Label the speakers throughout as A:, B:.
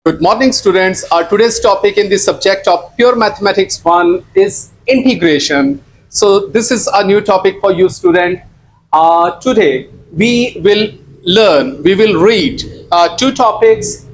A: Good morning, students. Our today's topic in the subject of Pure Mathematics 1 is integration. So this is a new topic for you, student. Today we will read two topics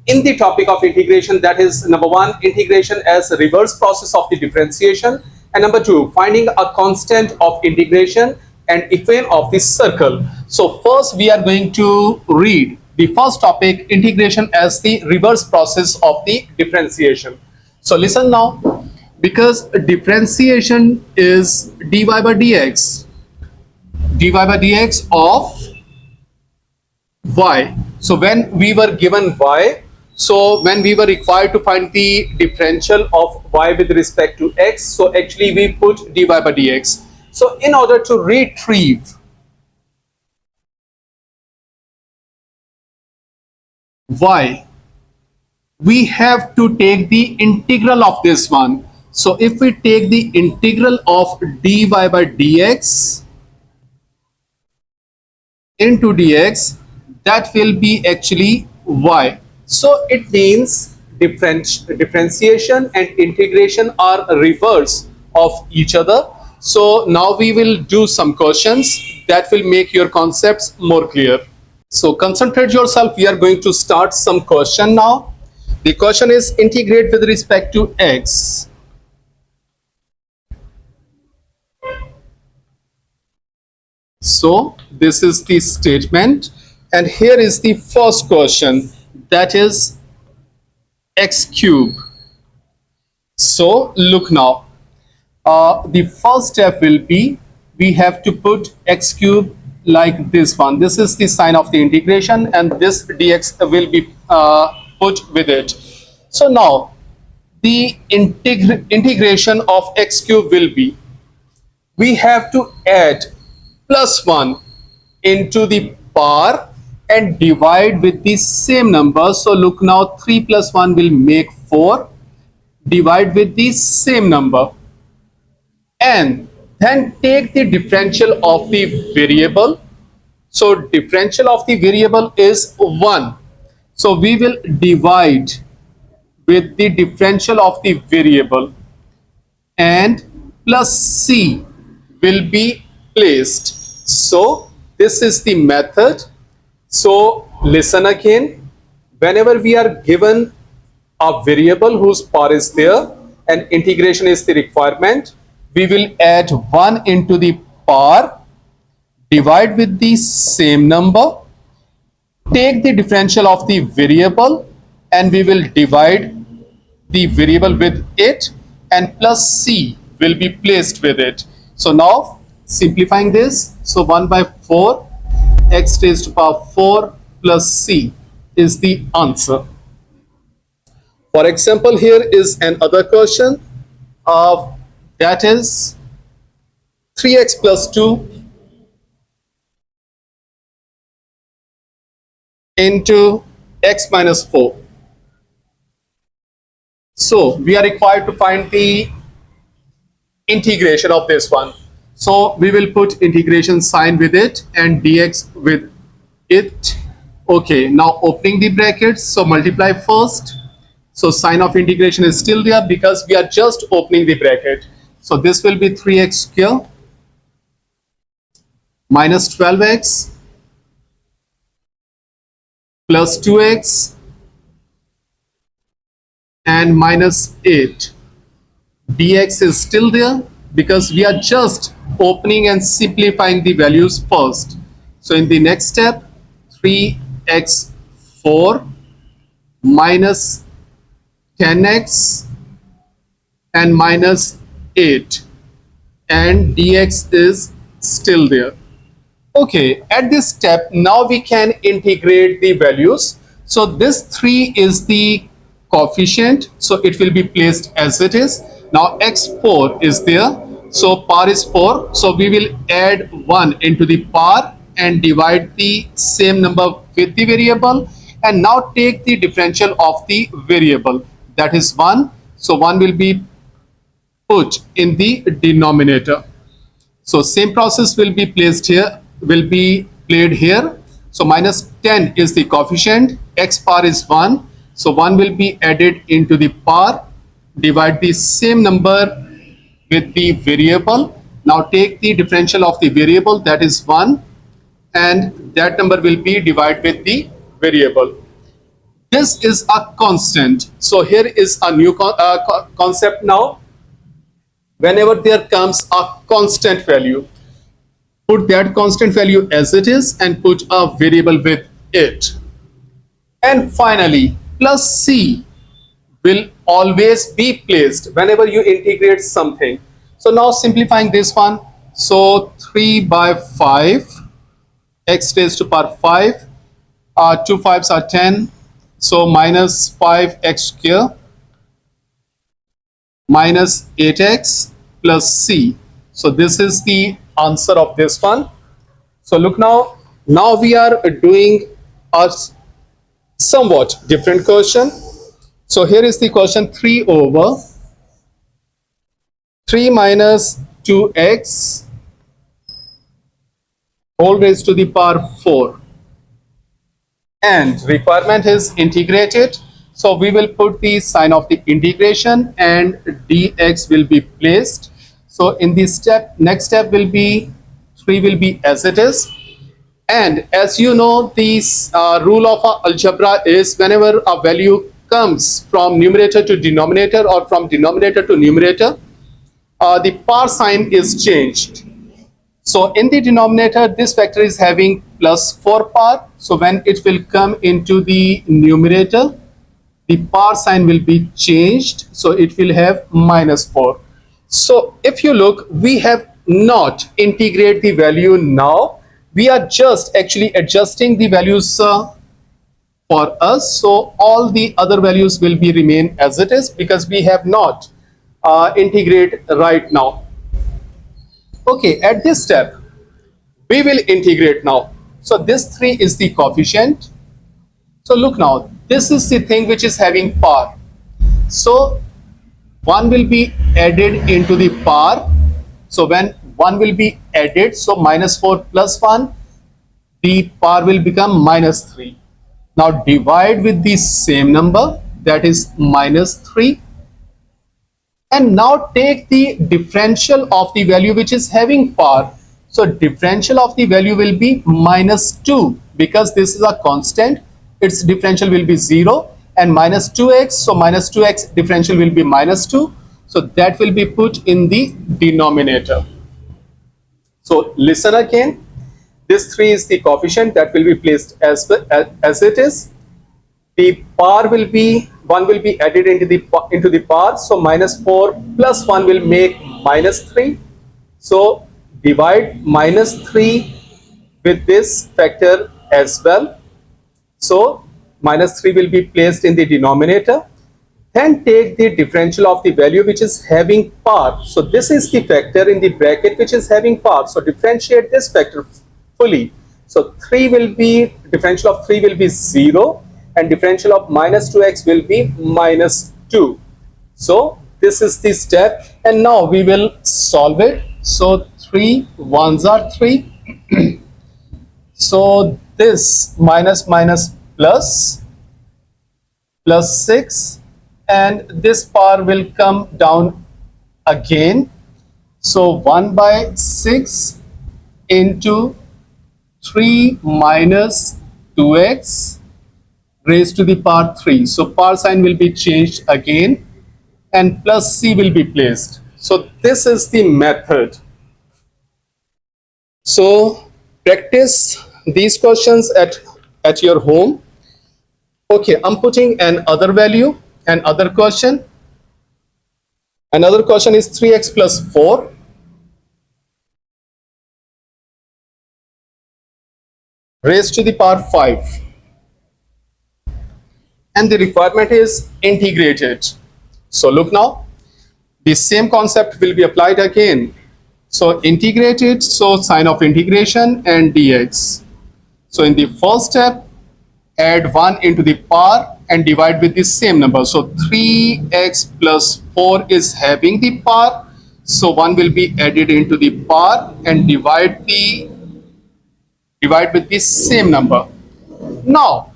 A: in the topic of integration. That is, number one, integration as a reverse process of the differentiation, and number two, finding a constant of integration and equation of the circle. So first we are going to read the first topic, integration as the reverse process of the differentiation. So listen now, because differentiation is dy by dx of y. So when we were given y, so when we were required to find the differential of y with respect to x, so actually we put dy by dx. So in order to retrieve y, we have to take the integral of this one. So if we take the integral of dy by dx into dx, that will be actually y. So it means differentiation and integration are a reverse of each other. So now we will do some questions that will make your concepts more clear. So concentrate yourself. We are going to start some question now. The question is integrate with respect to x. So this is the statement, and here is the first question, that is x cube. So look now, the first step will be we have to put x cube like this one. This is the sign of the integration, and this dx will be put with it. So now the integration of x cube will be, we have to add plus 1 into the power and divide with the same number. So look now, 3 plus 1 will make 4, divide with the same number, and then take the differential of the variable. So differential of the variable is 1. So we will divide with the differential of the variable, and plus c will be placed. So this is the method. So listen again. Whenever we are given a variable whose power is there and integration is the requirement, we will add 1 into the power, divide with the same number, take the differential of the variable, and we will divide the variable with it, and plus c will be placed with it. So now simplifying this, so 1 by 4 x raised to power 4 plus c is the answer. For example, here is another question of, that is 3x plus 2 into x minus 4. So we are required to find the integration of this one. So we will put integration sign with it and dx with it. Okay, now opening the brackets, so multiply first. So sign of integration is still there because we are just opening the bracket. So this will be 3x square minus 12x plus 2x and minus 8. Dx is still there because we are just opening and simplifying the values first. So in the next step, 3x4 minus 10x and minus 8, and dx is still there. Okay, at this step now we can integrate the values. So this 3 is the coefficient, so it will be placed as it is. Now x4 is there, so power is 4, so we will add 1 into the power and divide the same number with the variable, and now take the differential of the variable, that is 1. So 1 will be put in the denominator. So same process will be placed here, will be played here. So minus 10 is the coefficient, x power is 1. So 1 will be added into the par, divide the same number with the variable. Now take the differential of the variable, that is 1, and that number will be divided with the variable. This is a constant. So here is a new concept now. Whenever there comes a constant value, put that constant value as it is and put a variable with it. And finally, plus c will always be placed whenever you integrate something. So now simplifying this one, so 3 by 5 x raised to power 5, 2 5s are 10, so minus 5x square minus 8x plus c. So this is the answer of this one. So look now we are doing a somewhat different question. So here is the question, 3 over 3 minus 2x whole raised to the power 4, and requirement is integrated. So we will put the sign of the integration and dx will be placed. So in this step, next step will be 3 will be as it is. And as you know, this rule of algebra is whenever a value comes from numerator to denominator or from denominator to numerator, the power sign is changed. So in the denominator, this factor is having plus 4 power. So when it will come into the numerator, the power sign will be changed. So it will have minus 4. So if you look, we have not integrate the value now. We are just actually adjusting the values for us. So all the other values will be remain as it is because we have not integrate right now. Okay, at this step, we will integrate now. So this 3 is the coefficient. So look now, this is the thing which is having power. So 1 will be added into the power. So when 1 will be added, so minus 4 plus 1, the power will become minus 3. Now divide with the same number, that is minus 3. And now take the differential of the value which is having power. So differential of the value will be minus 2 because this is a constant. Its differential will be 0 and minus 2x. So minus 2x differential will be minus 2. So that will be put in the denominator. So listen again. This 3 is the coefficient that will be placed as it is. The power will be 1 will be added into the power. So minus 4 plus 1 will make minus 3. So divide minus 3 with this factor as well. So minus 3 will be placed in the denominator. Then take the differential of the value which is having power. So this is the factor in the bracket which is having power. So differentiate this factor fully. So 3 will be, differential of 3 will be 0 and differential of minus 2x will be minus 2. So this is the step and now we will solve it. So 3 ones are 3. So this minus minus plus 6 and this power will come down again. So 1 by 6 into 3 minus 2x raised to the power 3. So power sign will be changed again and plus c will be placed. So this is the method. So practice these questions at your home. Okay, I'm putting another value, another question. Another question is 3x plus 4 raised to the power 5. And the requirement is integrated. So look now, the same concept will be applied again. So integrated, so sign of integration and dx. So in the first step, add 1 into the power and divide with the same number. So 3x plus 4 is having the power. So 1 will be added into the power and divide with the same number. Now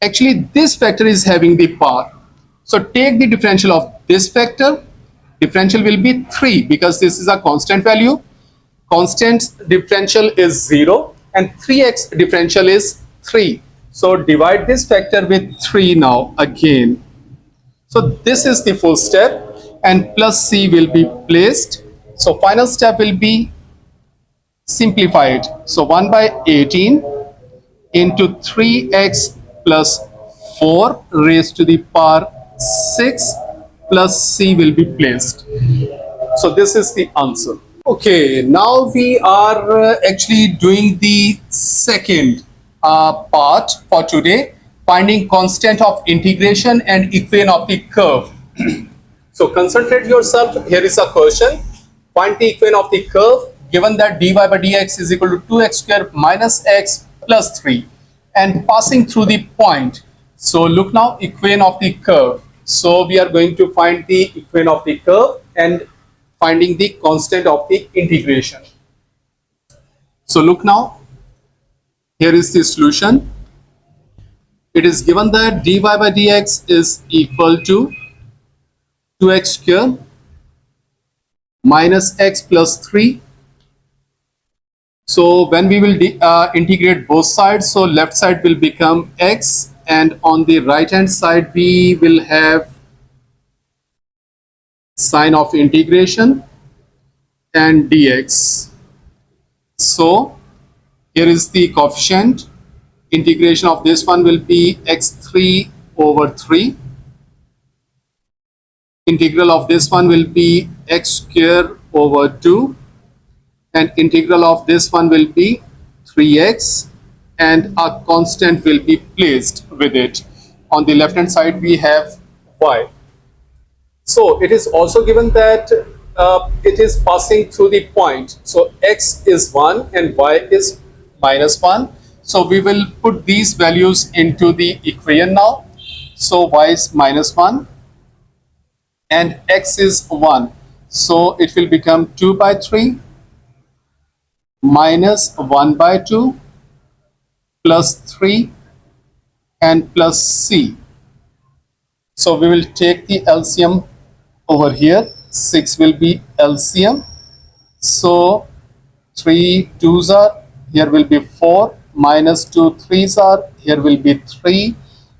A: Actually, this factor is having the power. So take the differential of this factor. Differential will be 3 because this is a constant value. Constant differential is 0 and 3x differential is 3. So divide this factor with 3 now again. So this is the full step and plus c will be placed. So final step will be simplified. So 1 by 18 into 3x plus 4 raised to the power 6 plus c will be placed. So this is the answer. Okay, now we are actually doing the second part for today, finding constant of integration and equation of the curve. So concentrate yourself. Here is a question. Find the equation of the curve given that dy by dx is equal to 2x square minus x plus 3 and passing through the point. So look now, equation of the curve. So we are going to find the equation of the curve and finding the constant of the integration. So look now, here is the solution. It is given that dy by dx is equal to 2x square minus x plus 3. So when we will integrate both sides, so left side will become x and on the right hand side we will have sign of integration and dx. So here is the coefficient. Integration of this one will be x3 over 3. Integral of this one will be x square over 2. And integral of this one will be 3x. And a constant will be placed with it. On the left hand side we have y. So it is also given that it is passing through the point. So x is 1 and y is minus 1. So we will put these values into the equation now. So y is minus 1 and x is 1. So it will become 2 by 3 minus 1 by 2 plus 3 and plus c. So we will take the LCM over here. 6 will be LCM. So 3 2s are, here will be 4, minus 2 3s are, here will be 3,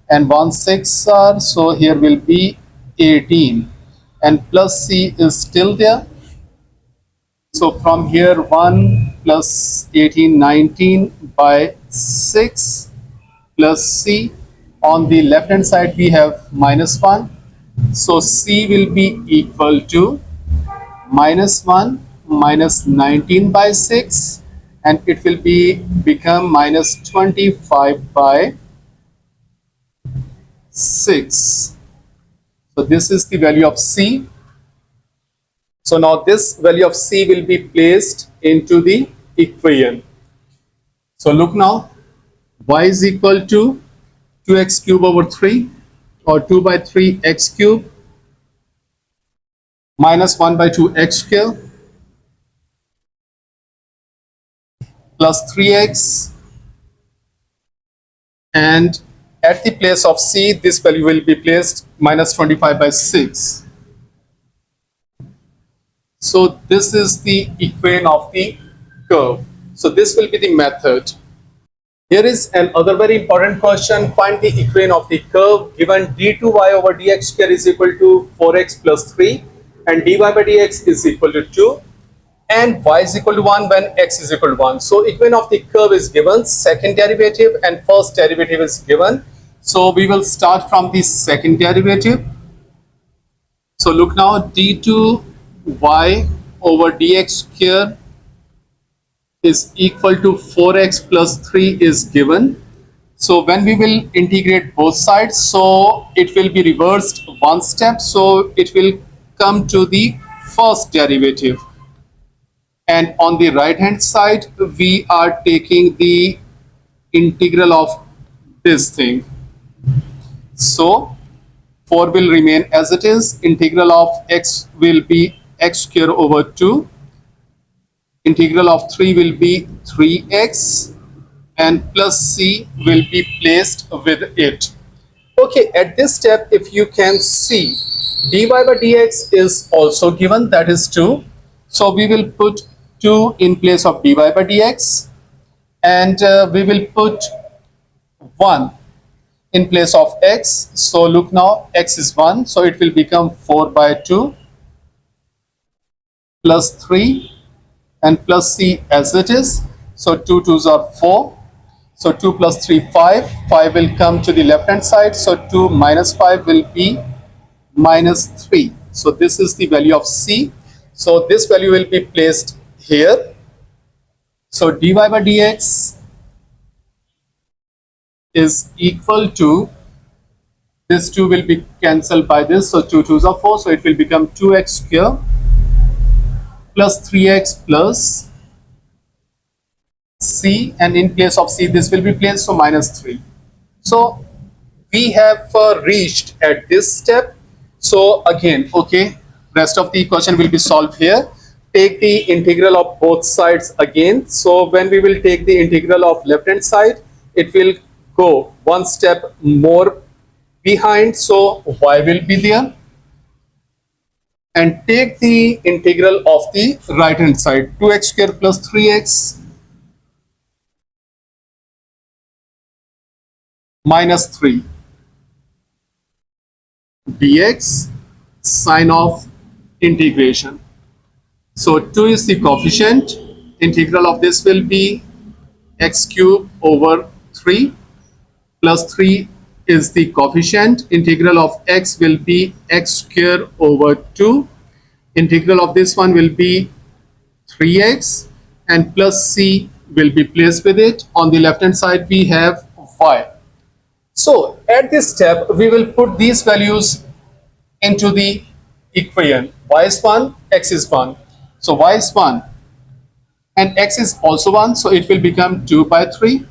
A: and 1 6 are, so here will be 18, and plus c is still there. So from here 1 plus 18 19 by 6 plus c. On the left hand side we have minus 1. So c will be equal to minus 1 minus 19 by 6 and it will become minus 25 by 6. So this is the value of c. So now this value of c will be placed into the equation. So look now, y is equal to 2x cube over 3 or 2 by 3 x cube minus 1 by 2 x square plus 3x, and at the place of c this value will be placed minus 25 by 6. So this is the equation of the curve. So this will be the method. Here is another very important question. Find the equation of the curve given d2y over dx square is equal to 4x plus 3 and dy by dx is equal to 2 and y is equal to 1 when x is equal to 1. So equation of the curve is given, second derivative and first derivative is given. So we will start from the second derivative. So look now, d2y over dx square is equal to 4x plus 3 is given. So when we will integrate both sides, so it will be reversed one step. So it will come to the first derivative. And on the right hand side, we are taking the integral of this thing. So 4 will remain as it is. Integral of x will be x square over 2. Integral of 3 will be 3x and plus c will be placed with it. Okay, at this step, if you can see, dy by dx is also given, that is 2. So we will put 2 in place of dy by dx, and we will put 1 in place of x. So look now, x is 1, so it will become 4 by 2 plus 3 and plus c as it is. So 2 2s are 4. So 2 plus 3, 5. 5 will come to the left hand side. So 2 minus 5 will be minus 3. So this is the value of c. So this value will be placed here. So dy by dx is equal to, this 2 will be cancelled by this. So 2 2s are 4. So it will become 2x square plus 3x plus c, and in place of c this will be placed, so minus 3. So we have reached at this step. So again, okay, rest of the equation will be solved here. Take the integral of both sides again. So when we will take the integral of left hand side, it will go one step more behind, so y will be there, and take the integral of the right hand side, 2x square plus 3x minus 3 dx sine of integration. So 2 is the coefficient. Integral of this will be x cube over 3 plus 3 is the coefficient. Integral of x will be x square over 2. Integral of this one will be 3x, and plus c will be placed with it. On the left hand side we have y. So at this step we will put these values into the equation. Y is 1, x is 1. So y is 1 and x is also 1. So it will become 2 by 3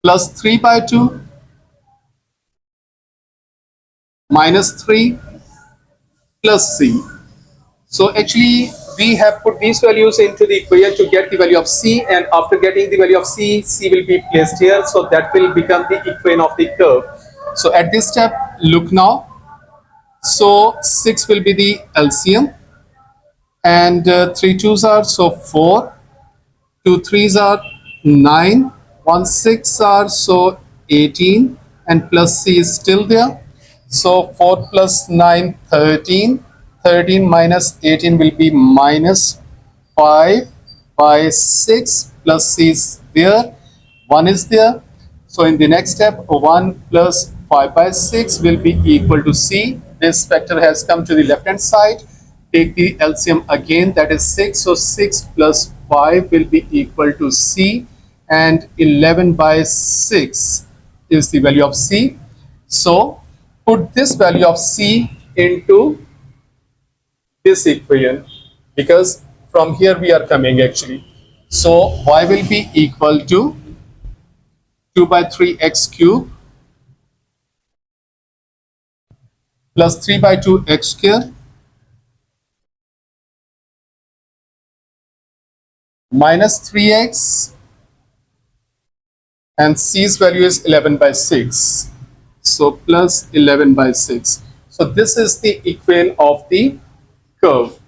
A: plus 3 by 2 minus 3 plus c. So actually we have put these values into the equation to get the value of c, and after getting the value of c, c will be placed here. So that will become the equation of the curve. So at this step, look now. So 6 will be the LCM, and 3 2s are, so 4, 2 3s are 9, 1 6 are, so 18, and plus c is still there. So 4 plus 9, 13. 13 minus 18 will be minus 5 by 6, plus c is there, 1 is there. So in the next step, 1 plus 5 by 6 will be equal to c. This factor has come to the left hand side. Take the LCM again, that is 6. So 6 plus 5 will be equal to c, and 11 by 6 is the value of c. So put this value of c into this equation, because from here we are coming actually. So y will be equal to 2 by 3 x cube plus 3 by 2 x square minus 3x, and c's value is 11 by 6. So plus 11 by 6. So this is the equation of the curve.